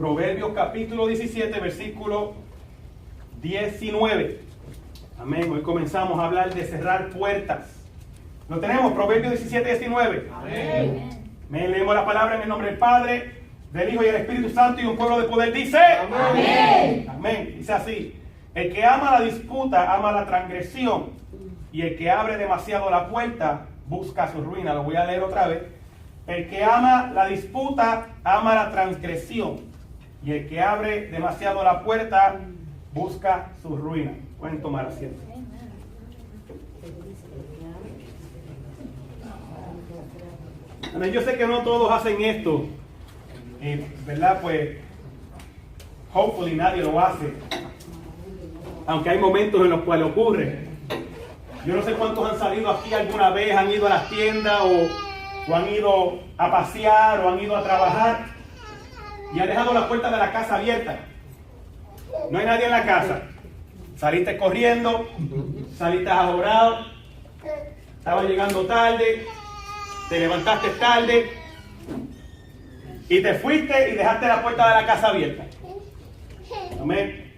Proverbios capítulo 17, versículo 19. Amén. Hoy comenzamos a hablar de cerrar puertas. ¿Lo tenemos? Proverbios 17, 19. Amén. Amén. Leemos la palabra en el nombre del Padre, del Hijo y del Espíritu Santo, y un pueblo de poder dice: Amén. Amén. Dice así: el que ama la disputa ama la transgresión, y el que abre demasiado la puerta busca su ruina. Lo voy a leer otra vez. El que ama la disputa ama la transgresión, y el que abre demasiado la puerta busca su ruina. Pueden tomar asiento. Amén. Yo sé que no todos hacen esto, ¿verdad? Pues, hopefully nadie lo hace, aunque hay momentos en los cuales ocurre. Yo no sé cuántos han salido aquí alguna vez, han ido a las tiendas o han ido a pasear o han ido a trabajar y han dejado la puerta de la casa abierta. No hay nadie en la casa. Saliste corriendo, saliste ajorado, estabas llegando tarde, te levantaste tarde y te fuiste y dejaste la puerta de la casa abierta. Amén.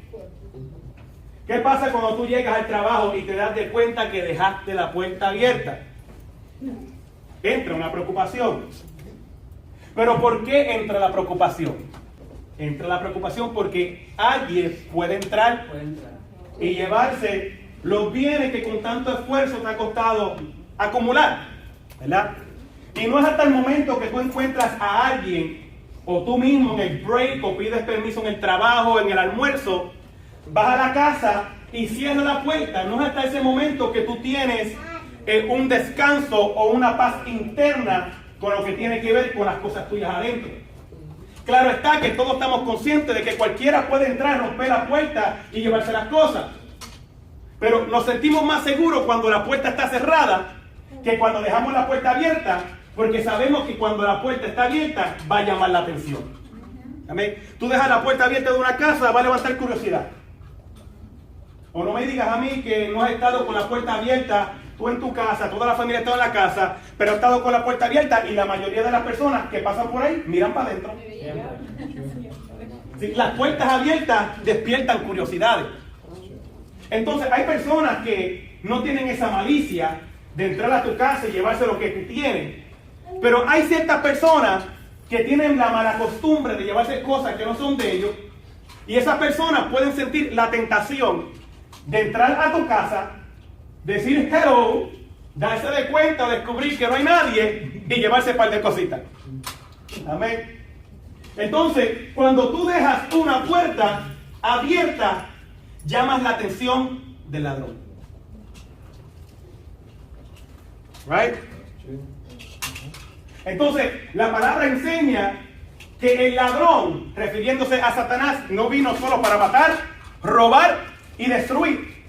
¿Qué pasa cuando tú llegas al trabajo y te das de cuenta que dejaste la puerta abierta? Entra una preocupación. ¿Pero por qué entra la preocupación? Entra la preocupación porque alguien puede entrar y llevarse los bienes que con tanto esfuerzo te ha costado acumular, ¿verdad? Y no es hasta el momento que tú encuentras a alguien, o tú mismo en el break, o pides permiso en el trabajo, en el almuerzo, vas a la casa y cierras la puerta. No es hasta ese momento que tú tienes un descanso o una paz interna con lo que tiene que ver con las cosas tuyas adentro. Claro está que todos estamos conscientes de que cualquiera puede entrar, romper la puerta y llevarse las cosas. Pero nos sentimos más seguros cuando la puerta está cerrada que cuando dejamos la puerta abierta, porque sabemos que cuando la puerta está abierta va a llamar la atención. Amén. Tú dejas la puerta abierta de una casa, va a levantar curiosidad. O no me digas a mí que no has estado con la puerta abierta, tú en tu casa, toda la familia está en la casa, pero has estado con la puerta abierta y la mayoría de las personas que pasan por ahí miran para adentro. Sí, las puertas abiertas despiertan curiosidades. Entonces hay personas que no tienen esa malicia de entrar a tu casa y llevarse lo que tú tienes. Pero hay ciertas personas que tienen la mala costumbre de llevarse cosas que no son de ellos. Y esas personas pueden sentir la tentación de entrar a tu casa, decir hello, darse de cuenta o descubrir que no hay nadie y llevarse un par de cositas. Amén. Entonces, cuando tú dejas una puerta abierta, llamas la atención del ladrón. Right? Entonces, la palabra enseña que el ladrón, refiriéndose a Satanás, no vino solo para matar, robar y destruir.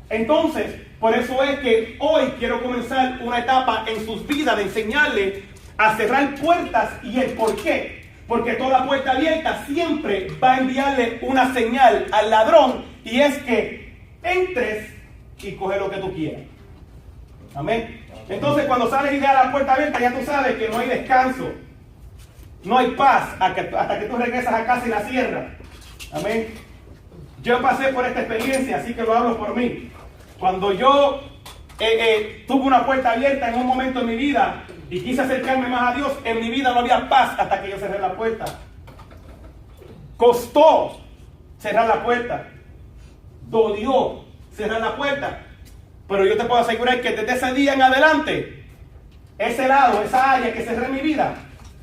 Entonces, por eso es que hoy quiero comenzar una etapa en sus vidas de enseñarle a cerrar puertas y el por qué. Porque toda puerta abierta siempre va a enviarle una señal al ladrón, y es que entres y coge lo que tú quieras. Amén. Entonces, cuando sales y dejas la puerta abierta, ya tú sabes que no hay descanso, no hay paz hasta que tú regresas a casa y la cierras. Amén. Yo pasé por esta experiencia, así que lo hablo por mí. Cuando yo tuve una puerta abierta en un momento de mi vida y quise acercarme más a Dios, en mi vida no había paz hasta que yo cerré la puerta. Costó cerrar la puerta, dolió cerrar la puerta, pero yo te puedo asegurar que desde ese día en adelante, ese lado, esa área que cerré en mi vida,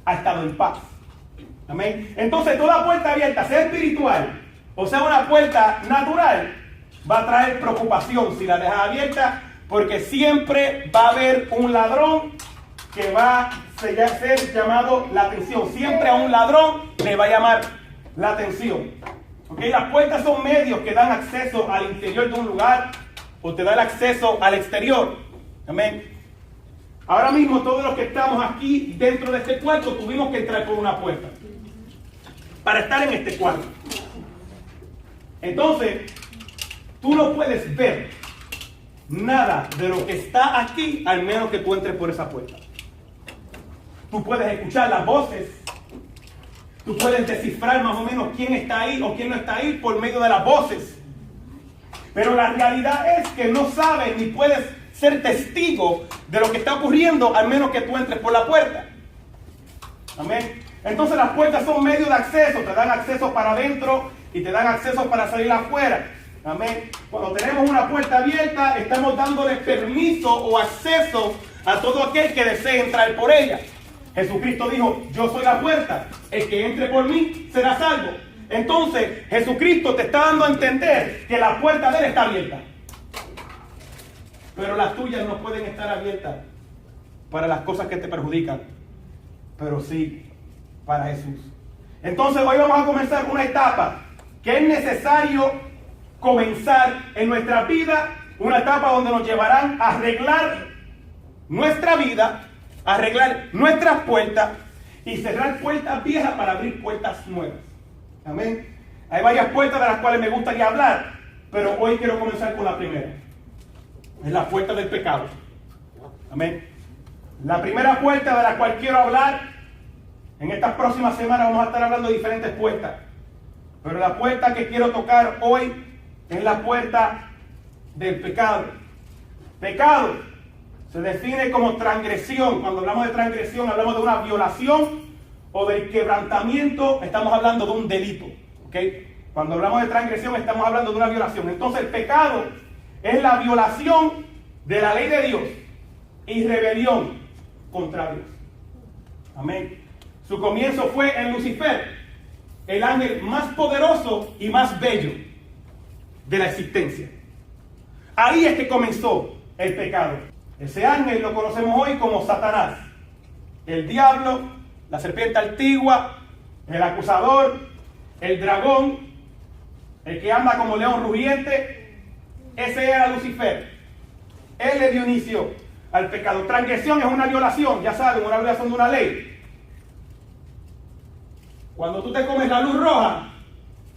ha estado en paz. Amén. Entonces, toda puerta abierta, sea espiritual o sea una puerta natural, va a traer preocupación si la dejas abierta, porque siempre va a haber un ladrón que va a ser llamado la atención. Siempre a un ladrón le va a llamar la atención. ¿Okay? Las puertas son medios que dan acceso al interior de un lugar o te da el acceso al exterior. Amén. Ahora mismo todos los que estamos aquí dentro de este cuarto tuvimos que entrar por una puerta para estar en este cuarto. Entonces, tú no puedes ver nada de lo que está aquí al menos que tú entres por esa puerta. Tú puedes escuchar las voces, Tú puedes descifrar más o menos quién está ahí o quién no está ahí por medio de las voces. Pero la realidad es que no sabes ni puedes ser testigo de lo que está ocurriendo al menos que tú entres por la puerta. Amén. Entonces las puertas son medios de acceso. Te dan acceso para adentro y te dan acceso para salir afuera. Amén. Cuando tenemos una puerta abierta, estamos dándole permiso o acceso a todo aquel que desee entrar por ella. Jesucristo dijo, yo soy la puerta, el que entre por mí será salvo. Entonces, Jesucristo te está dando a entender que la puerta de él está abierta. Pero las tuyas no pueden estar abiertas para las cosas que te perjudican, pero sí para Jesús. Entonces, hoy vamos a comenzar una etapa que es necesario comenzar en nuestra vida, una etapa donde nos llevarán a arreglar nuestra vida, arreglar nuestras puertas y cerrar puertas viejas para abrir puertas nuevas. Amén. Hay varias puertas de las cuales me gustaría hablar, pero hoy quiero comenzar con la primera. Es la puerta del pecado. Amén. La primera puerta de la cual quiero hablar, en estas próximas semanas vamos a estar hablando de diferentes puertas, pero la puerta que quiero tocar hoy es la puerta del pecado. Pecado se define como transgresión. Cuando hablamos de transgresión, hablamos de una violación o del quebrantamiento, estamos hablando de un delito. ¿Okay? Cuando hablamos de transgresión, estamos hablando de una violación. Entonces, el pecado es la violación de la ley de Dios y rebelión contra Dios. Amén. Su comienzo fue en Lucifer, el ángel más poderoso y más bello de la existencia. Ahí es que comenzó el pecado. Ese ángel lo conocemos hoy como Satanás, el diablo, la serpiente antigua, el acusador, el dragón, el que anda como león rugiente. Ese era Lucifer. Él le dio inicio al pecado. Transgresión es una violación, ya saben, una violación de una ley. Cuando tú te comes la luz roja,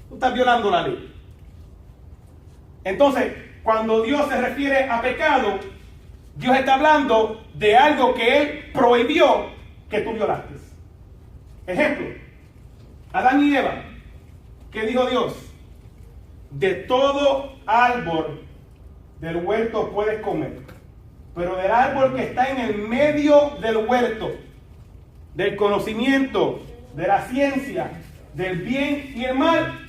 tú estás violando la ley. Entonces, cuando Dios se refiere a pecado, Dios está hablando de algo que Él prohibió que tú violaste. Ejemplo, Adán y Eva. ¿Qué dijo Dios? De todo árbol del huerto puedes comer, pero del árbol que está en el medio del huerto, del conocimiento, de la ciencia, del bien y el mal,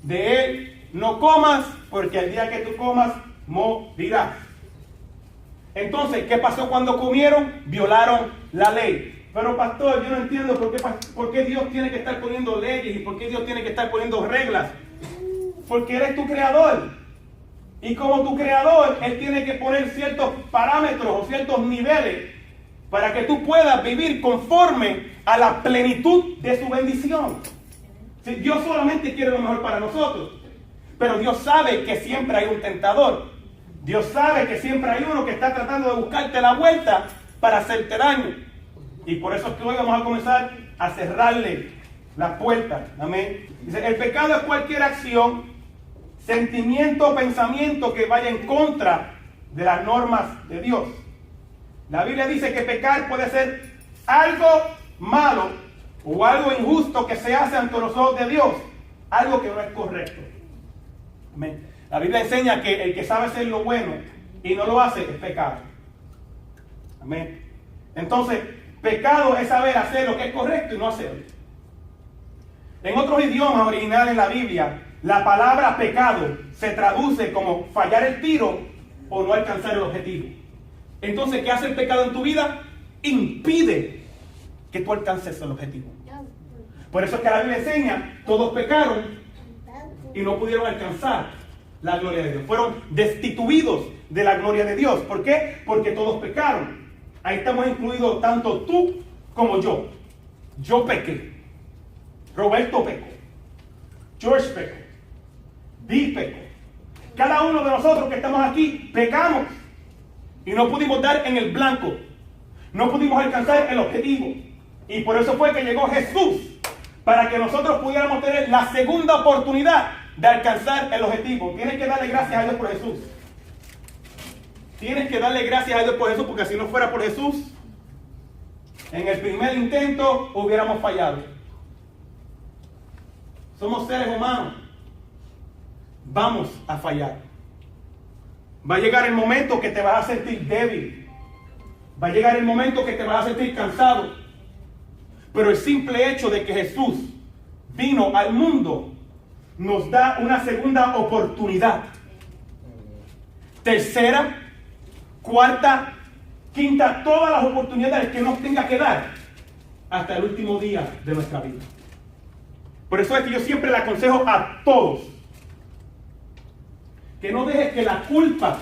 de él no comas, porque el día que tú comas, morirás. Entonces, ¿qué pasó cuando comieron? Violaron la ley. Pero pastor, yo no entiendo por qué Dios tiene que estar poniendo leyes y por qué Dios tiene que estar poniendo reglas. Porque Él es tu creador. Y como tu creador, Él tiene que poner ciertos parámetros o ciertos niveles para que tú puedas vivir conforme a la plenitud de su bendición. Si Dios solamente quiere lo mejor para nosotros, pero Dios sabe que siempre hay un tentador. Dios sabe que siempre hay uno que está tratando de buscarte la vuelta para hacerte daño. Y por eso es que hoy vamos a comenzar a cerrarle la puerta. Amén. Dice, el pecado es cualquier acción, sentimiento o pensamiento que vaya en contra de las normas de Dios. La Biblia dice que pecar puede ser algo malo o algo injusto que se hace ante los ojos de Dios, algo que no es correcto. Amén. La Biblia enseña que el que sabe hacer lo bueno y no lo hace es pecado. Amén. Entonces, pecado es saber hacer lo que es correcto y no hacerlo. En otros idiomas originales en la Biblia, la palabra pecado se traduce como fallar el tiro o no alcanzar el objetivo. Entonces, ¿qué hace el pecado en tu vida? Impide que tú alcances el objetivo. Por eso es que la Biblia enseña, todos pecaron y no pudieron alcanzar la gloria de Dios. Fueron destituidos de la gloria de Dios. ¿Por qué? Porque todos pecaron. Ahí estamos incluidos tanto tú como yo. Yo pequé. Roberto pecó. George pecó. Di pecó. Cada uno de nosotros que estamos aquí pecamos. Y no pudimos dar en el blanco. No pudimos alcanzar el objetivo. Y por eso fue que llegó Jesús. Para que nosotros pudiéramos tener la segunda oportunidad de alcanzar el objetivo. Tienes que darle gracias a Dios por Jesús. Tienes que darle gracias a Dios por Jesús, porque si no fuera por Jesús, en el primer intento hubiéramos fallado. Somos seres humanos. Vamos a fallar. Va a llegar el momento que te vas a sentir débil. Va a llegar el momento que te vas a sentir cansado. Pero el simple hecho de que Jesús vino al mundo nos da una segunda oportunidad. Tercera, cuarta, quinta, todas las oportunidades que nos tenga que dar hasta el último día de nuestra vida. Por eso es que yo siempre le aconsejo a todos que no dejes que la culpa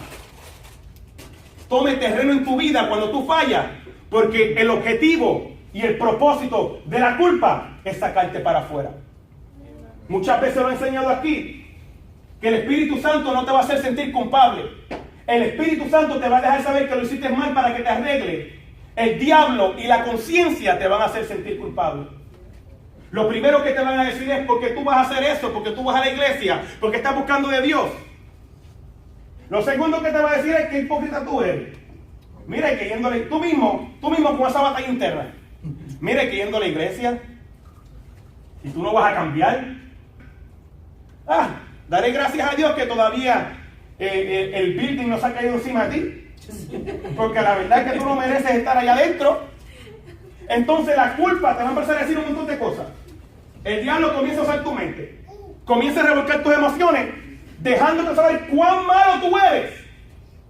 tome terreno en tu vida cuando tú fallas, porque el objetivo y el propósito de la culpa es sacarte para afuera. Muchas veces lo he enseñado aquí, que el Espíritu Santo no te va a hacer sentir culpable. El Espíritu Santo te va a dejar saber que lo hiciste mal para que te arregle. El diablo y la conciencia te van a hacer sentir culpable. Lo primero que te van a decir es porque tú vas a hacer eso, porque tú vas a la iglesia, porque estás buscando de Dios. Lo segundo que te va a decir es que hipócrita tú eres. Mira, que yéndole, tú mismo con esa batalla interna. Mira, que yendo a la iglesia y tú no vas a cambiar. Daré gracias a Dios que todavía el building no se ha caído encima de ti, porque la verdad es que tú no mereces estar allá adentro. Entonces la culpa te va a empezar a decir un montón de cosas. El diablo comienza a usar tu mente, comienza a revolcar tus emociones, dejándote saber cuán malo tú eres.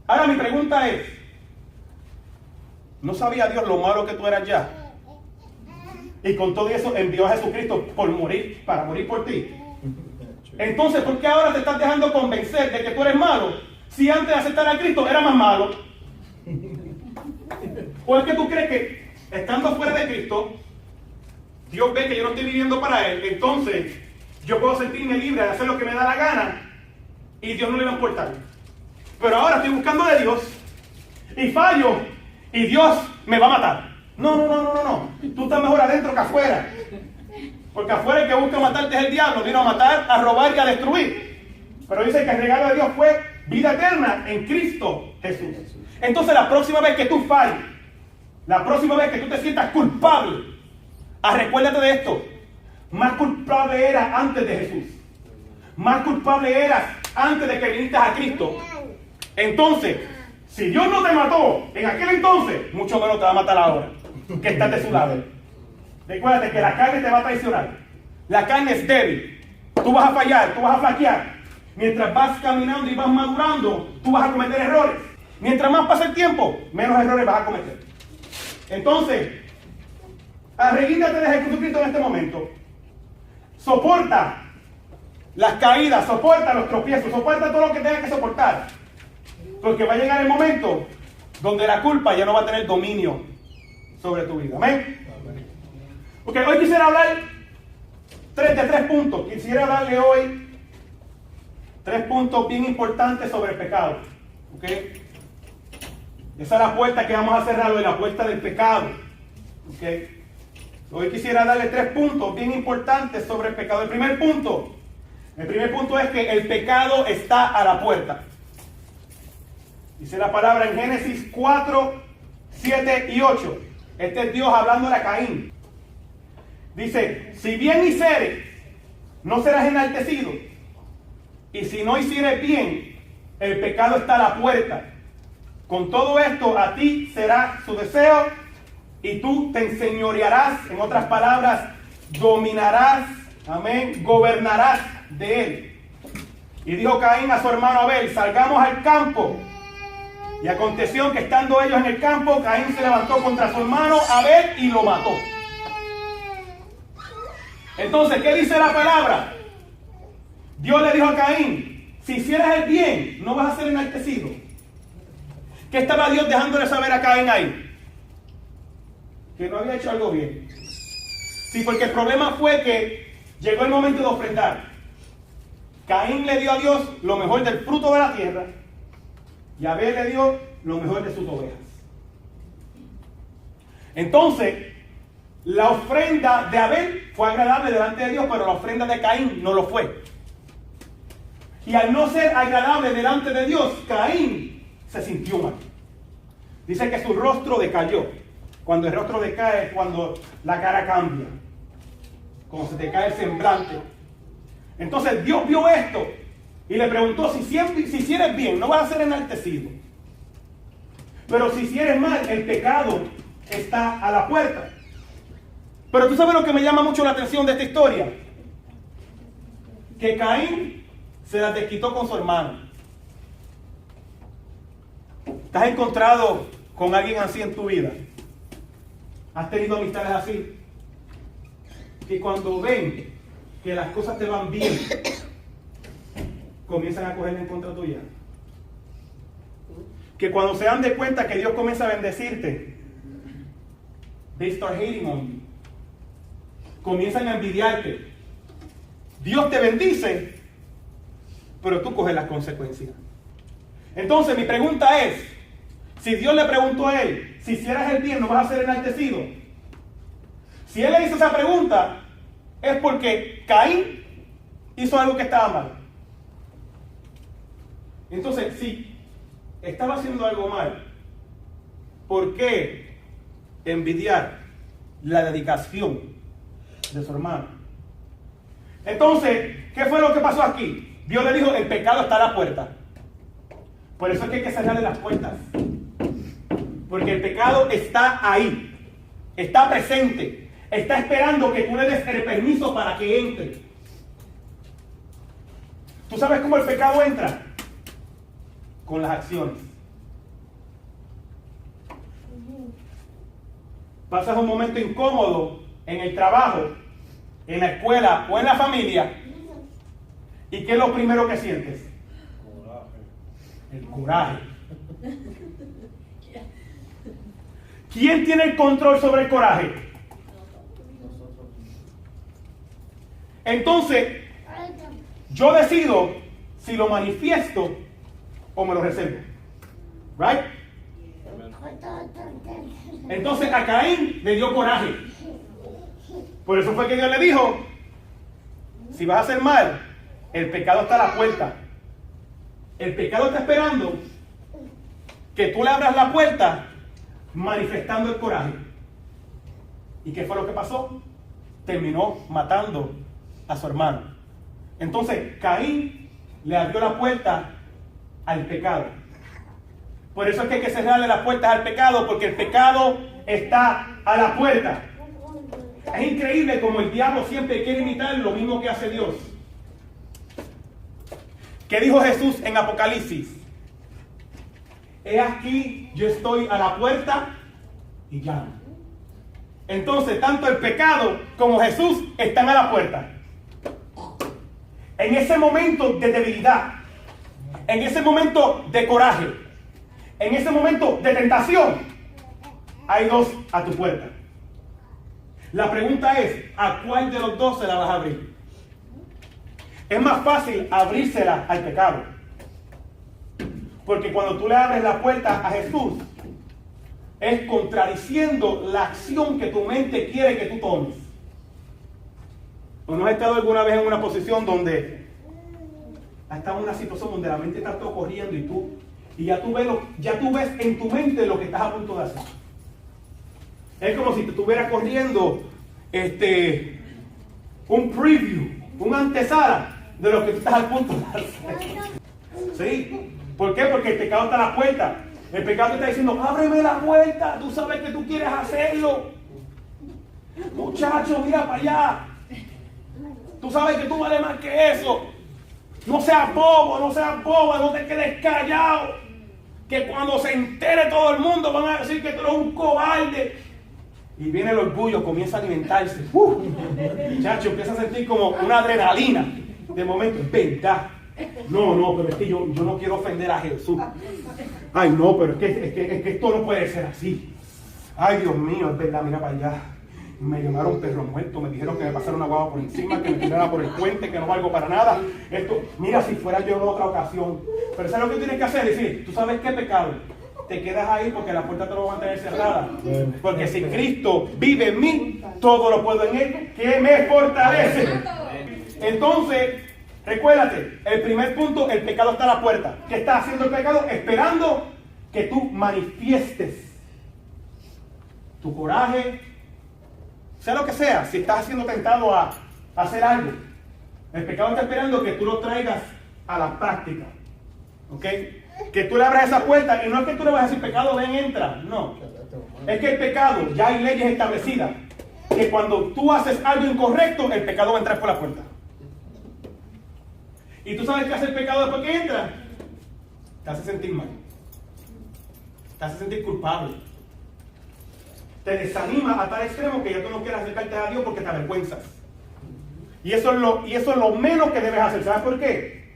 Ahora mi pregunta es, ¿no sabía Dios lo malo que tú eras ya? Y con todo eso envió a Jesucristo para morir por ti. Entonces, ¿por qué ahora te estás dejando convencer de que tú eres malo? Si antes de aceptar a Cristo era más malo. ¿O es que tú crees que estando fuera de Cristo, Dios ve que yo no estoy viviendo para Él, entonces yo puedo sentirme libre de hacer lo que me da la gana y Dios no le va a importar? Pero ahora estoy buscando de Dios y fallo y Dios me va a matar. No. Tú estás mejor adentro que afuera. Porque afuera el que busca matarte es el diablo. Vino a matar, a robar y a destruir. Pero dice que el regalo de Dios fue vida eterna en Cristo Jesús. Entonces la próxima vez que tú falles, la próxima vez que tú te sientas culpable, recuérdate de esto. Más culpable eras antes de Jesús. Más culpable eras antes de que viniste a Cristo. Entonces, si Dios no te mató en aquel entonces, mucho menos te va a matar ahora, que estás de su lado. Recuérdate que la carne te va a traicionar. La carne es débil. Tú vas a fallar, tú vas a flaquear. Mientras vas caminando y vas madurando, tú vas a cometer errores. Mientras más pasa el tiempo, menos errores vas a cometer. Entonces, arreguíndate de Jesucristo en este momento. Soporta las caídas, soporta los tropiezos, soporta todo lo que tengas que soportar. Porque va a llegar el momento donde la culpa ya no va a tener dominio sobre tu vida. Amén. Porque hoy quisiera hablar de 3 puntos. Quisiera darle hoy 3 puntos bien importantes sobre el pecado. ¿Ok? Esa es la puerta que vamos a cerrar hoy, la puerta del pecado. ¿Ok? Hoy quisiera darle 3 puntos bien importantes sobre el pecado. El primer punto es que el pecado está a la puerta. Dice la palabra en Génesis 4, 7 y 8. Este es Dios hablándole a Caín. Dice, si bien hicieres, no serás enaltecido. Y si no hicieres bien, el pecado está a la puerta. Con todo esto, a ti será su deseo y tú te enseñorearás, en otras palabras, dominarás, amén, gobernarás de él. Y dijo Caín a su hermano Abel, salgamos al campo. Y aconteció que estando ellos en el campo, Caín se levantó contra su hermano Abel y lo mató. Entonces, ¿qué dice la palabra? Dios le dijo a Caín, si hicieras el bien, no vas a ser enaltecido. ¿Qué estaba Dios dejándole saber a Caín ahí? Que no había hecho algo bien. Sí, porque el problema fue que llegó el momento de ofrendar. Caín le dio a Dios lo mejor del fruto de la tierra y Abel le dio lo mejor de sus ovejas. Entonces, la ofrenda de Abel fue agradable delante de Dios, pero la ofrenda de Caín no lo fue. Y al no ser agradable delante de Dios, Caín se sintió mal. Dice que su rostro decayó. Cuando el rostro decae es cuando la cara cambia. Cuando se te cae el semblante. Entonces Dios vio esto y le preguntó, si hicieres bien, no vas a ser enaltecido. Pero si hicieres mal, el pecado está a la puerta. Pero tú sabes lo que me llama mucho la atención de esta historia. Que Caín se la desquitó con su hermano. ¿Te has encontrado con alguien así en tu vida? ¿Has tenido amistades así? Que cuando ven que las cosas te van bien, comienzan a coger en contra tuya. Que cuando se dan de cuenta que Dios comienza a bendecirte, they start hating on you. Comienzan a envidiarte. Dios te bendice, pero tú coges las consecuencias. Entonces mi pregunta es, si Dios le preguntó a él, si hicieras el bien no vas a ser enaltecido. Si él le hizo esa pregunta, es porque Caín hizo algo que estaba mal. Entonces, si estaba haciendo algo mal, ¿por qué envidiar la dedicación de su hermano? Entonces, ¿qué fue lo que pasó aquí? Dios le dijo, el pecado está a la puerta. Por eso es que hay que cerrarle las puertas. Porque el pecado está ahí. Está presente. Está esperando que tú le des el permiso para que entre. ¿Tú sabes cómo el pecado entra? Con las acciones. Pasas un momento incómodo en el trabajo, en la escuela o en la familia. ¿Y qué es lo primero que sientes? El coraje. ¿Quién tiene el control sobre el coraje? Entonces, yo decido si lo manifiesto o me lo reservo. Right? Entonces a Caín le dio coraje. Por eso fue que Dios le dijo, si vas a hacer mal, el pecado está a la puerta. El pecado está esperando que tú le abras la puerta manifestando el coraje. ¿Y qué fue lo que pasó? Terminó matando a su hermano. Entonces Caín le abrió la puerta al pecado. Por eso es que hay que cerrarle las puertas al pecado, porque el pecado está a la puerta. Es increíble como el diablo siempre quiere imitar lo mismo que hace Dios. ¿Qué dijo Jesús en Apocalipsis? He aquí, yo estoy a la puerta y llamo. Entonces, tanto el pecado como Jesús están a la puerta. En ese momento de debilidad, en ese momento de coraje, en ese momento de tentación, hay dos a tu puerta. La pregunta es, ¿a cuál de los dos se la vas a abrir? Es más fácil abrírsela al pecado. Porque cuando tú le abres la puerta a Jesús, es contradiciendo la acción que tu mente quiere que tú tomes. ¿O no has estado alguna vez en una posición donde has estado en una situación donde la mente está todo corriendo y ya tú ves en tu mente lo que estás a punto de hacer? Es como si te estuviera corriendo un preview, una antesala de lo que tú estás a punto de hacer. ¿Sí? ¿Por qué? Porque el pecado está a la puerta. El pecado te está diciendo, ábreme la puerta, tú sabes que tú quieres hacerlo. Muchacho, mira para allá. Tú sabes que tú vales más que eso. No seas bobo, no seas boba, no te quedes callado. Que cuando se entere todo el mundo van a decir que tú eres un cobarde. Y viene el orgullo, comienza a alimentarse. Muchacho, empieza a sentir como una adrenalina. De momento, es verdad. No, pero es que yo no quiero ofender a Jesús. Ay, no, pero es que esto no puede ser así. Ay, Dios mío, es verdad, mira para allá. Me llamaron perro muerto, me dijeron que me pasara una guagua por encima, que me tirara por el puente, que no valgo para nada. Esto, mira, si fuera yo en otra ocasión. Pero ¿sabes lo que tienes que hacer? Decir, ¿tú sabes qué pecado? Te quedas ahí porque la puerta te lo va a mantener cerrada. Porque si Cristo vive en mí, todo lo puedo en Él, que me fortalece. Entonces, recuérdate, el primer punto, el pecado está a la puerta. ¿Qué está haciendo el pecado? Esperando que tú manifiestes tu coraje, sea lo que sea, si estás siendo tentado a hacer algo. El pecado está esperando que tú lo traigas a la práctica. ¿Ok? Que tú le abras esa puerta y no es que tú le vas a decir pecado, ven, entra. No. Es que el pecado, ya hay leyes establecidas. Que cuando tú haces algo incorrecto, el pecado va a entrar por la puerta. ¿Y tú sabes qué hace el pecado después que entra? Te hace sentir mal. Te hace sentir culpable. Te desanima a tal extremo que ya tú no quieres acercarte a Dios porque te avergüenzas. Y eso es lo menos que debes hacer. ¿Sabes por qué?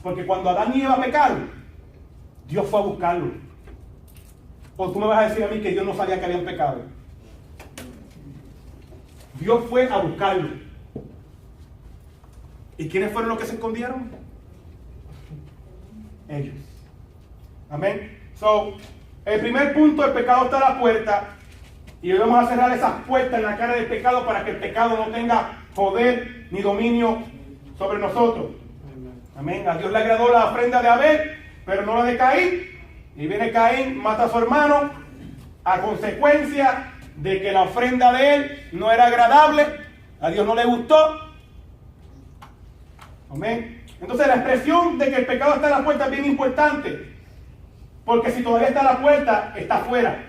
Porque cuando Adán y Eva pecaron, Dios fue a buscarlo. O tú me vas a decir a mí que Dios no sabía que habían pecado. Dios fue a buscarlo. ¿Y quiénes fueron los que se escondieron? Ellos. Amén. So, el primer punto, el pecado está a la puerta. Y hoy vamos a cerrar esas puertas en la cara del pecado para que el pecado no tenga poder ni dominio sobre nosotros. Amén. A Dios le agradó la ofrenda de Abel, pero no la de Caín. Y viene Caín, mata a su hermano, a consecuencia de que la ofrenda de él no era agradable. A Dios no le gustó. Amén. Entonces la expresión de que el pecado está a la puerta es bien importante. Porque si todavía está a la puerta, está afuera.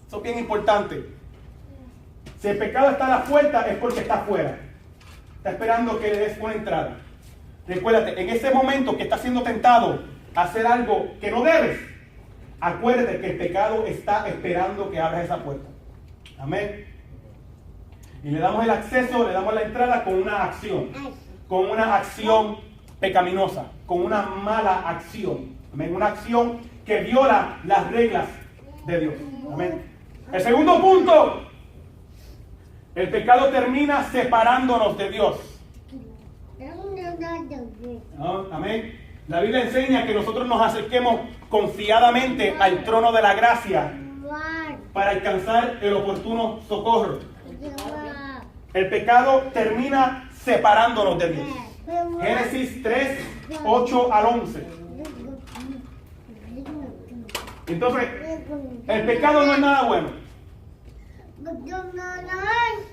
Eso es bien importante. Si el pecado está a la puerta es porque está afuera. Está esperando que le des una entrada. Recuérdate, en ese momento que estás siendo tentado a hacer algo que no debes, acuérdate que el pecado está esperando que abras esa puerta. Amén. Y le damos el acceso, le damos la entrada con una acción. Con una acción pecaminosa. Con una mala acción. Amén. Una acción que viola las reglas de Dios. Amén. El segundo punto. El pecado termina separándonos de Dios. ¿No? Amén. La Biblia enseña que nosotros nos acerquemos confiadamente al trono de la gracia para alcanzar el oportuno socorro. El pecado termina separándonos de Dios. Génesis 3, 8 al 11. Entonces, el pecado no es nada bueno.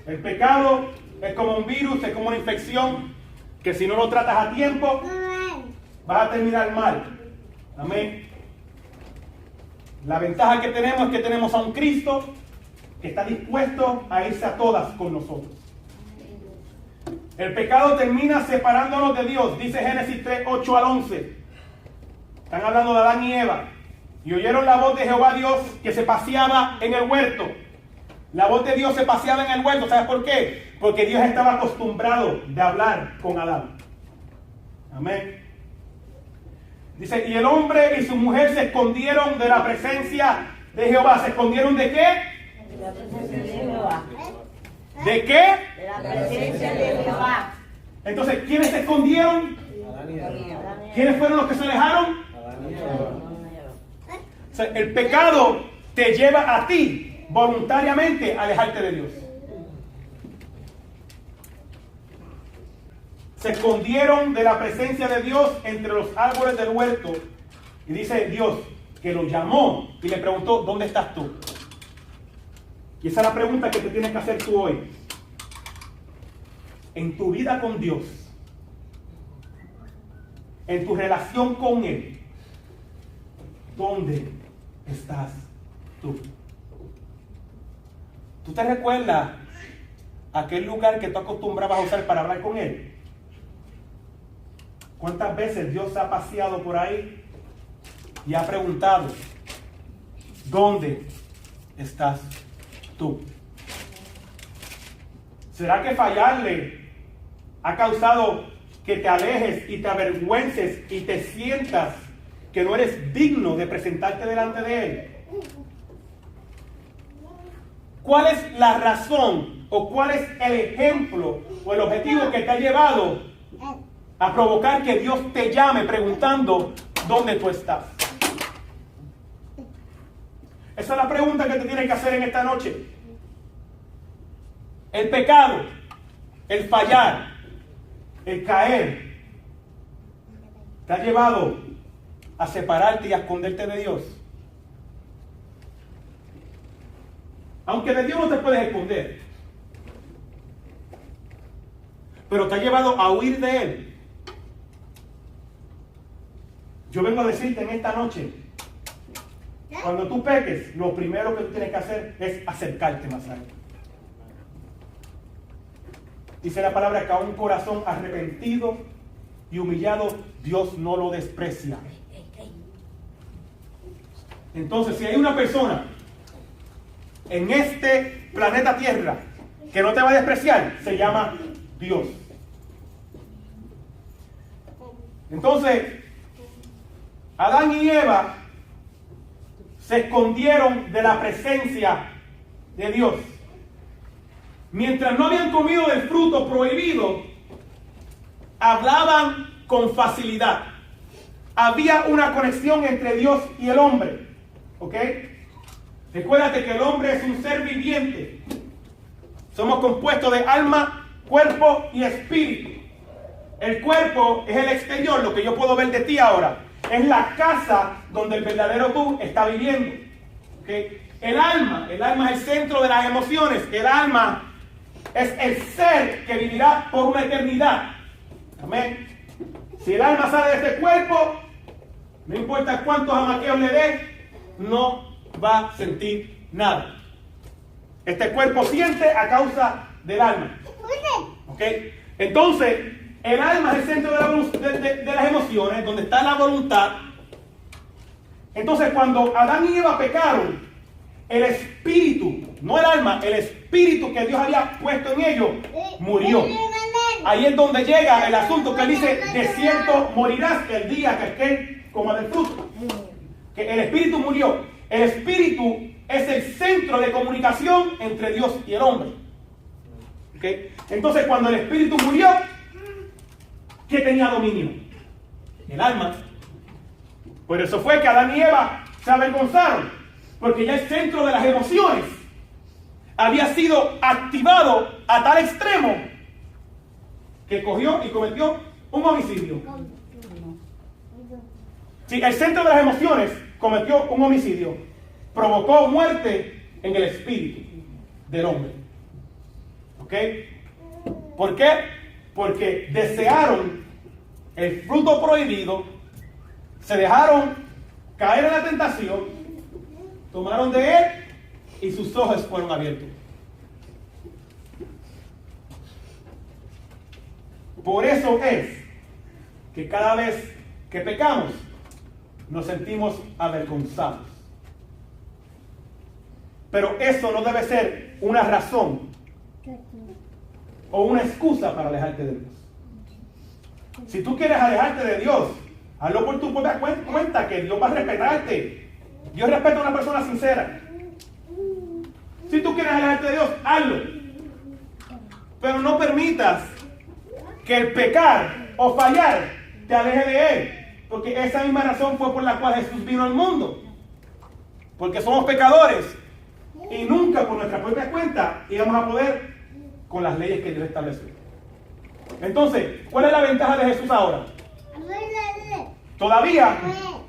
El pecado es como un virus, es como una infección que si no lo tratas a tiempo, vas a terminar mal. Amén. La ventaja que tenemos es que tenemos a un Cristo que está dispuesto a irse a todas con nosotros. El pecado termina separándonos de Dios. Dice Génesis 3, 8 al 11. Están hablando de Adán y Eva. Y oyeron la voz de Jehová Dios que se paseaba en el huerto. La voz de Dios se paseaba en el huerto. ¿Sabes por qué? Porque Dios estaba acostumbrado de hablar con Adán. Amén. Dice, y el hombre y su mujer se escondieron de la presencia de Jehová. ¿Se escondieron de qué? De la presencia de Jehová. ¿De qué? De la presencia de Jehová. Entonces, ¿quiénes se escondieron? ¿Quiénes fueron los que se alejaron? O sea, el pecado te lleva a ti voluntariamente a alejarte de Dios. Se escondieron de la presencia de Dios entre los árboles del huerto. Y dice Dios que lo llamó y le preguntó, ¿dónde estás tú? Y esa es la pregunta que te tienes que hacer tú hoy. En tu vida con Dios, en tu relación con Él, ¿dónde estás tú? ¿Tú te recuerdas aquel lugar que tú acostumbrabas a usar para hablar con Él? ¿Cuántas veces Dios se ha paseado por ahí y ha preguntado, ¿dónde estás tú? ¿Será que fallarle ha causado que te alejes y te avergüences y te sientas que no eres digno de presentarte delante de Él? ¿Cuál es la razón o cuál es el ejemplo o el objetivo que te ha llevado a provocar que Dios te llame preguntando dónde tú estás? Esa es la pregunta que te tienes que hacer en esta noche. El pecado, el fallar, el caer, te ha llevado a separarte y a esconderte de Dios. Aunque de Dios no te puedes esconder, pero te ha llevado a huir de Él. Yo vengo a decirte en esta noche, cuando tú peques, lo primero que tú tienes que hacer es acercarte más a Él. Dice la palabra que a un corazón arrepentido y humillado, Dios no lo desprecia. Entonces, si hay una persona en este planeta Tierra que no te va a despreciar, se llama Dios. Entonces, Adán y Eva se escondieron de la presencia de Dios. Mientras no habían comido del fruto prohibido, hablaban con facilidad. Había una conexión entre Dios y el hombre. ¿Ok? Recuérdate que el hombre es un ser viviente. Somos compuestos de alma, cuerpo y espíritu. El cuerpo es el exterior, lo que yo puedo ver de ti ahora. Es la casa donde el verdadero tú está viviendo. ¿Okay? El alma es el centro de las emociones. El alma es el ser que vivirá por una eternidad. Amén. Si el alma sale de este cuerpo, no importa cuántos amaqueos le dé, no va a sentir nada. Este cuerpo siente a causa del alma. ¿Ok? Entonces, el alma es el centro de las emociones, donde está la voluntad. Entonces, cuando Adán y Eva pecaron, el espíritu, no el alma, el espíritu que Dios había puesto en ellos, murió. Ahí es donde llega el asunto que él dice: de cierto morirás el día que aquel coma del fruto. Que el espíritu murió. El espíritu es el centro de comunicación entre Dios y el hombre. ¿Okay? Entonces, cuando el espíritu murió, ¿qué tenía dominio? El alma. Por eso fue que Adán y Eva se avergonzaron, porque ya el centro de las emociones había sido activado a tal extremo que cogió y cometió un homicidio. Sí, el centro de las emociones cometió un homicidio, provocó muerte en el espíritu del hombre. ¿Ok? ¿Por qué? Porque desearon el fruto prohibido, se dejaron caer en la tentación, tomaron de él y sus ojos fueron abiertos. Por eso es que cada vez que pecamos nos sentimos avergonzados. Pero eso no debe ser una razón o una excusa para alejarte de Dios. Si tú quieres alejarte de Dios, hazlo por tu propia cuenta, que Dios va a respetarte. Dios respeta a una persona sincera. Si tú quieres alejarte de Dios, hazlo. Pero no permitas que el pecar o fallar te aleje de Él. Porque esa misma razón fue por la cual Jesús vino al mundo. Porque somos pecadores. Y nunca por nuestra propia cuenta íbamos a poder con las leyes que Dios estableció. Entonces, ¿cuál es la ventaja de Jesús ahora? Todavía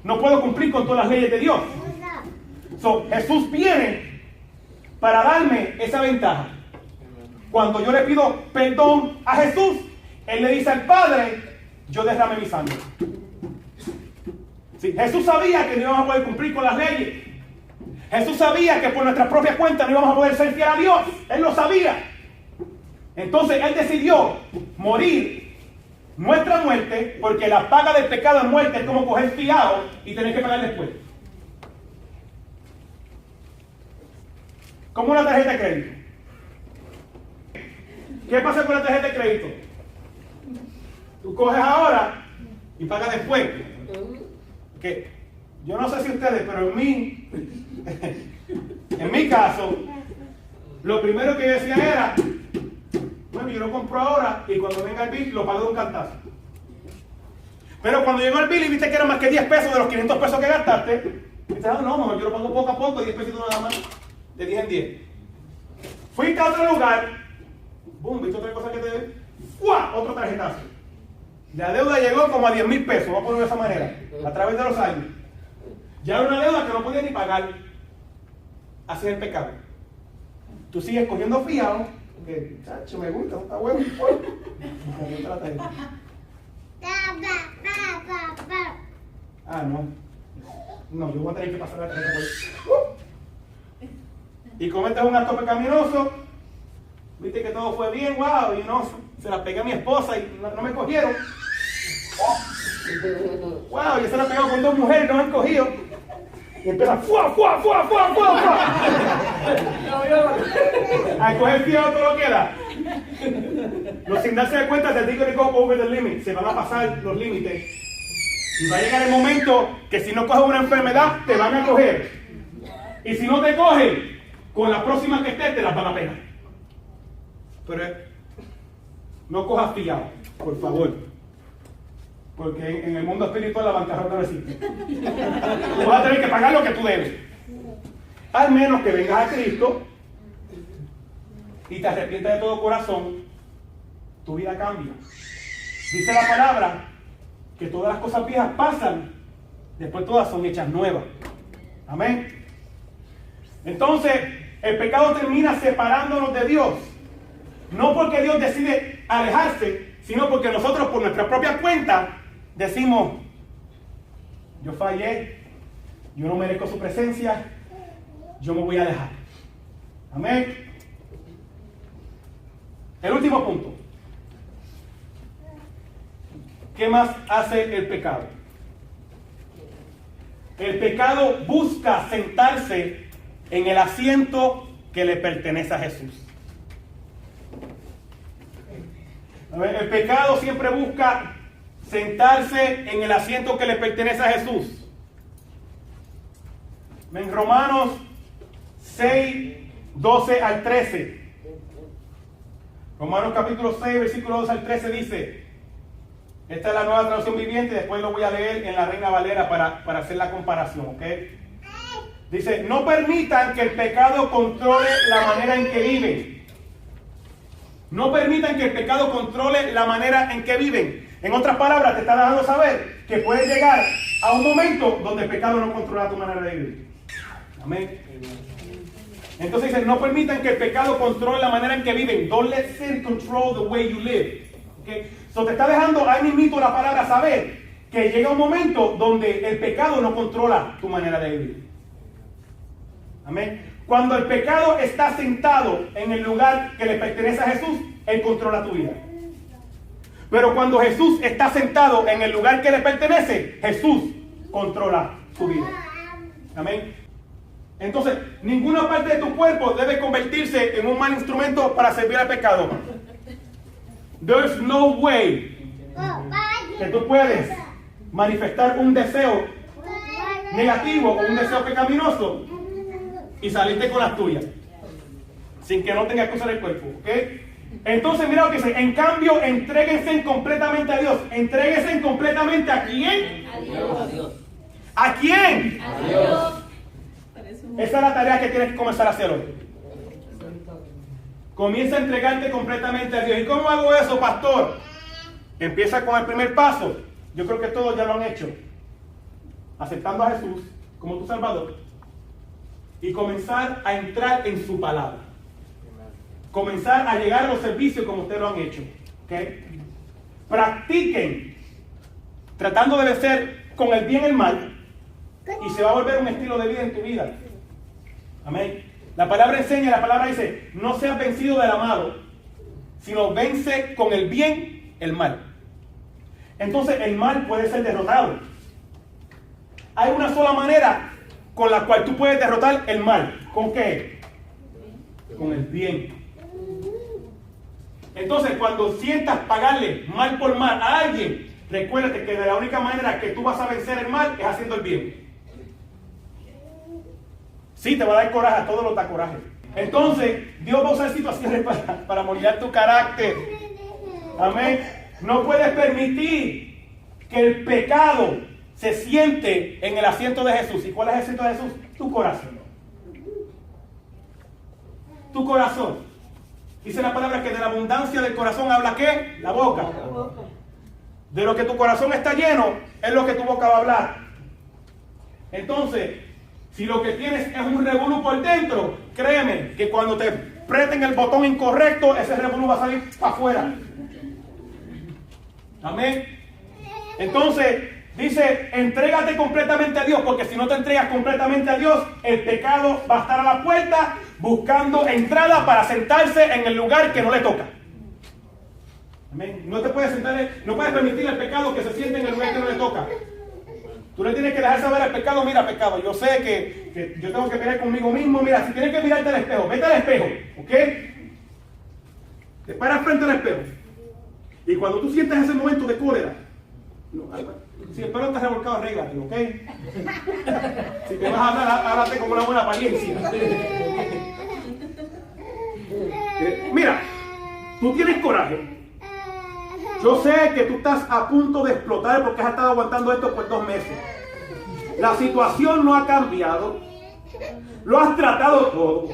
no puedo cumplir con todas las leyes de Dios. Jesús viene para darme esa ventaja. Cuando yo le pido perdón a Jesús, Él le dice al Padre: yo derramé mi sangre. Sí, Jesús sabía que no íbamos a poder cumplir con las leyes. Jesús sabía que por nuestras propias cuentas no íbamos a poder ser fiel a Dios. Él lo sabía. Entonces Él decidió morir nuestra muerte, porque la paga del pecado es muerte. Es como coger fiado y tener que pagar después. Como una tarjeta de crédito. ¿Qué pasa con la tarjeta de crédito? Tú coges ahora y pagas después. Que yo no sé si ustedes, pero en mi caso, lo primero que yo decía era: bueno, yo lo compro ahora y cuando venga el bill lo pago de un cantazo. Pero cuando llegó el bill y viste que era más que 10 pesos de los 500 pesos que gastaste, dices: ah, no, mejor yo lo pago poco a poco, 10 pesitos nada más, de 10 en 10. Fuiste a otro lugar, boom, viste otra cosa que te dé, ¡fua! Otro tarjetazo. La deuda llegó como a 10,000 pesos, vamos a ponerlo de esa manera, a través de los años. Ya era una deuda que no podía ni pagar. Así es el pecado. Tú sigues cogiendo fiado Que, chacho, me gusta, está bueno. Bueno. Ah, no. No, yo voy a tener que pasar la tarjeta por ahí. Y cometes un acto pecaminoso. Viste que todo fue bien, wow, y no, se la pegué a mi esposa y no me cogieron. Wow, yo se la he pegado con 2 mujeres y no me han cogido. Y empieza ¡fua, fua, fua, fua, fua, fua! A coger frío todo lo que da. No, sin darse de cuenta, te digo que go over the limit. Se van a pasar los límites. Y va a llegar el momento que si no coges una enfermedad, te van a coger. Y si no te cogen, con la próxima que estés, te las van a pegar. Pero no cojas fiado, por favor. Porque en el mundo espiritual la bancarrota no existe. Tú vas a tener que pagar lo que tú debes. Al menos que vengas a Cristo y te arrepientas de todo corazón, tu vida cambia. Dice la palabra que todas las cosas viejas pasan, después todas son hechas nuevas. Amén. Entonces, el pecado termina separándonos de Dios. No porque Dios decide alejarse, sino porque nosotros por nuestra propia cuenta decimos, yo fallé, yo no merezco su presencia, yo me voy a alejar. Amén. El último punto. ¿Qué más hace el pecado? El pecado busca sentarse en el asiento que le pertenece a Jesús. A ver, el pecado siempre busca sentarse en el asiento que le pertenece a Jesús. En Romanos 6, 12 al 13. Romanos capítulo 6, versículo 12 al 13 dice, esta es la nueva traducción viviente, después lo voy a leer en la Reina Valera para hacer la comparación, ¿ok? Dice, no permitan que el pecado controle la manera en que viven. No permitan que el pecado controle la manera en que viven. En otras palabras, te está dejando saber que puedes llegar a un momento donde el pecado no controla tu manera de vivir. Amén. Entonces dice, no permitan que el pecado controle la manera en que viven. Don't let sin control the way you live. Okay. So te está dejando ahí mismo la palabra saber que llega un momento donde el pecado no controla tu manera de vivir. Amén. Cuando el pecado está sentado en el lugar que le pertenece a Jesús, Él controla tu vida. Pero cuando Jesús está sentado en el lugar que le pertenece, Jesús controla tu vida. Amén. Entonces, ninguna parte de tu cuerpo debe convertirse en un mal instrumento para servir al pecado. There's no way que tú puedes manifestar un deseo negativo o un deseo pecaminoso y salirte con las tuyas, sin que no tengas que usar el cuerpo, ¿ok? Entonces mira lo que dice, en cambio, entréguense completamente a Dios. Entréguense completamente ¿a quién? A Dios. ¿A quién? A Dios. Esa es la tarea que tienes que comenzar a hacer hoy. Comienza a entregarte completamente a Dios. ¿Y cómo hago eso, pastor? Empieza con el primer paso. Yo creo que todos ya lo han hecho. Aceptando a Jesús como tu Salvador. Y comenzar a entrar en su palabra. Comenzar a llegar a los servicios como ustedes lo han hecho. ¿Okay? Practiquen tratando de vencer con el bien el mal y se va a volver un estilo de vida en tu vida. Amén. La palabra enseña, la palabra dice, no seas vencido del amado, sino vence con el bien el mal. Entonces el mal puede ser derrotado. Hay una sola manera con la cual tú puedes derrotar el mal. ¿Con qué? Con el bien. Entonces, cuando sientas pagarle mal por mal a alguien, recuérdate que de la única manera que tú vas a vencer el mal es haciendo el bien. Sí, te va a dar coraje, a todos los da coraje. Entonces, Dios va a usar situaciones para moldear tu carácter. Amén. No puedes permitir que el pecado se siente en el asiento de Jesús. ¿Y cuál es el asiento de Jesús? Tu corazón. Tu corazón. Dice la palabra que de la abundancia del corazón habla ¿qué? La boca. De lo que tu corazón está lleno, es lo que tu boca va a hablar. Entonces, si lo que tienes es un revolú por dentro, créeme que cuando te aprieten el botón incorrecto, ese revolú va a salir para afuera. Amén. Entonces, dice, entrégate completamente a Dios, porque si no te entregas completamente a Dios, el pecado va a estar a la puerta buscando entrada para sentarse en el lugar que no le toca. Amén. No te puedes sentar, no puedes permitir al pecado que se siente en el lugar que no le toca. Tú le tienes que dejar saber al pecado, mira pecado, yo sé que yo tengo que pelear conmigo mismo, mira, si tienes que mirarte al espejo, vete al espejo, ¿ok? Te paras frente al espejo. Y cuando tú sientas ese momento de cólera, si el pelo está revolcado, arréglate, ¿ok? Si te vas a hablar, háblate con una buena apariencia. Mira, tú tienes coraje. Yo sé que tú estás a punto de explotar porque has estado aguantando esto por 2 meses. La situación no ha cambiado. Lo has tratado todo.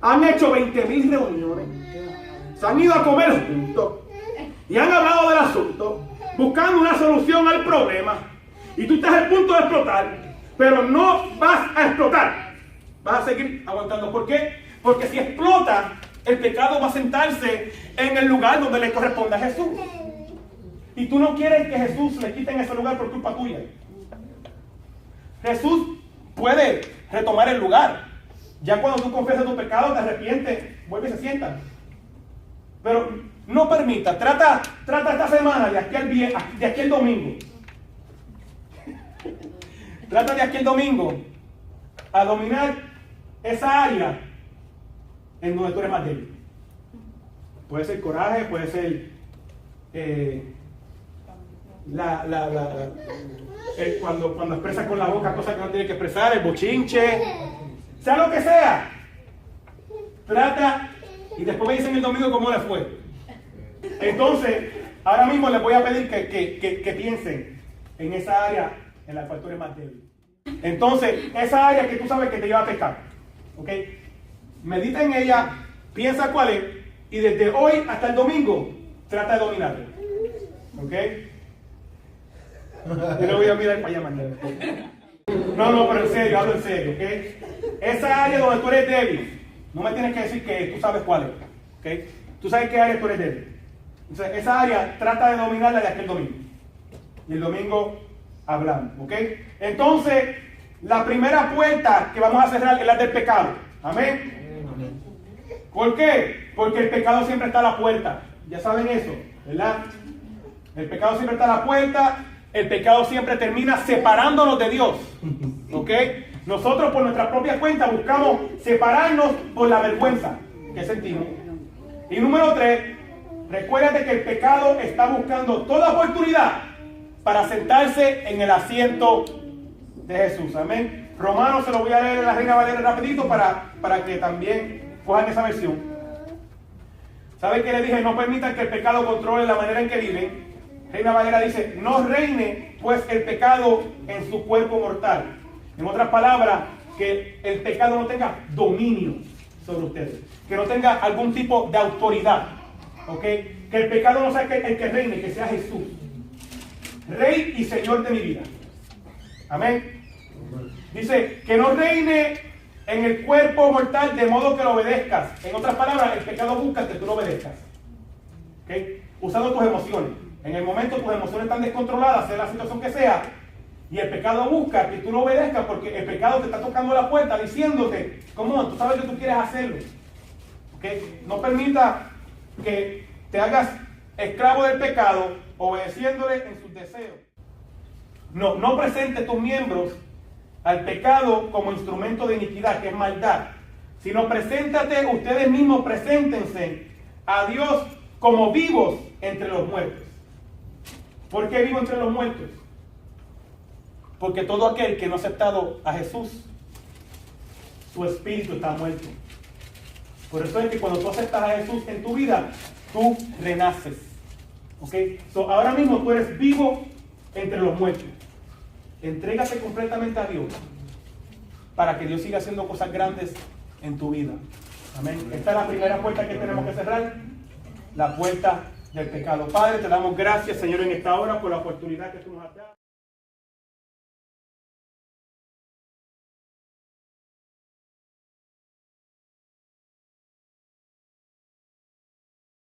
Han hecho 20,000 reuniones. Se han ido a comer juntos. Y han hablado del asunto, buscando una solución al problema. Y tú estás a punto de explotar. Pero no vas a explotar. Vas a seguir aguantando. ¿Por qué? Porque si explota, el pecado va a sentarse en el lugar donde le corresponde a Jesús. Y tú no quieres que Jesús le quite en ese lugar por culpa tuya. Jesús puede retomar el lugar. Ya cuando tú confiesas tu pecado, te arrepientes, vuelve y se sienta. Pero no permita, trata esta semana de aquí al domingo. Trata de aquí al domingo a dominar esa área en donde tú eres más débil. Puede ser coraje, puede ser cuando expresas con la boca cosas que no tienes que expresar, el bochinche, sea lo que sea. Trata y después me dicen el domingo cómo le fue. Entonces, ahora mismo les voy a pedir que piensen en esa área en la cual tú eres más débil. Entonces, esa área que tú sabes que te lleva a pecar, ¿ok? Medita en ella, piensa cuál es, y desde hoy hasta el domingo, trata de dominarlo. ¿Ok? Yo no voy a mirar para allá mañana. No, pero en serio, hablo en serio, ¿ok? Esa área donde tú eres débil, no me tienes que decir que tú sabes cuál es, ¿ok? Tú sabes qué área tú eres débil. Entonces, esa área, trata de dominarla de aquel domingo. Y el domingo hablamos, ¿ok? Entonces, la primera puerta que vamos a cerrar es la del pecado. Amén. ¿Por qué? Porque el pecado siempre está a la puerta. Ya saben eso, ¿verdad? El pecado siempre está a la puerta. El pecado siempre termina separándonos de Dios. ¿Ok? Nosotros por nuestra propia cuenta buscamos separarnos por la vergüenza que sentimos. Y número 3, recuérdate que el pecado está buscando toda oportunidad para sentarse en el asiento de Jesús. Amén. Romanos se lo voy a leer en la Reina Valera rapidito para que también cojan esa versión. ¿Saben qué le dije? No permitan que el pecado controle la manera en que viven. Reina Valera dice, no reine pues el pecado en su cuerpo mortal. En otras palabras, que el pecado no tenga dominio sobre ustedes. Que no tenga algún tipo de autoridad. ¿Ok? Que el pecado no sea el que reine, que sea Jesús. Rey y Señor de mi vida. Amén. Dice, que no reine en el cuerpo mortal de modo que lo obedezcas. En otras palabras, el pecado busca que tú lo obedezcas. ¿Okay? Usando tus emociones. En el momento tus emociones están descontroladas, sea la situación que sea, y el pecado busca que tú lo obedezcas porque el pecado te está tocando la puerta diciéndote, ¿cómo? Tú sabes que tú quieres hacerlo. ¿Okay? No permita que te hagas esclavo del pecado obedeciéndole en sus deseos. No presente tus miembros al pecado como instrumento de iniquidad, que es maldad, sino preséntate, ustedes mismos preséntense a Dios como vivos entre los muertos. ¿Por qué vivo entre los muertos? Porque todo aquel que no ha aceptado a Jesús, su espíritu está muerto. Por eso es que cuando tú aceptas a Jesús en tu vida, tú renaces. ¿Ok? So, ahora mismo tú eres vivo entre los muertos. Entrégate completamente a Dios para que Dios siga haciendo cosas grandes en tu vida. Amén. Esta es la primera puerta que tenemos que cerrar, la puerta del pecado. Padre, te damos gracias, Señor, en esta hora por la oportunidad que tú nos has dado.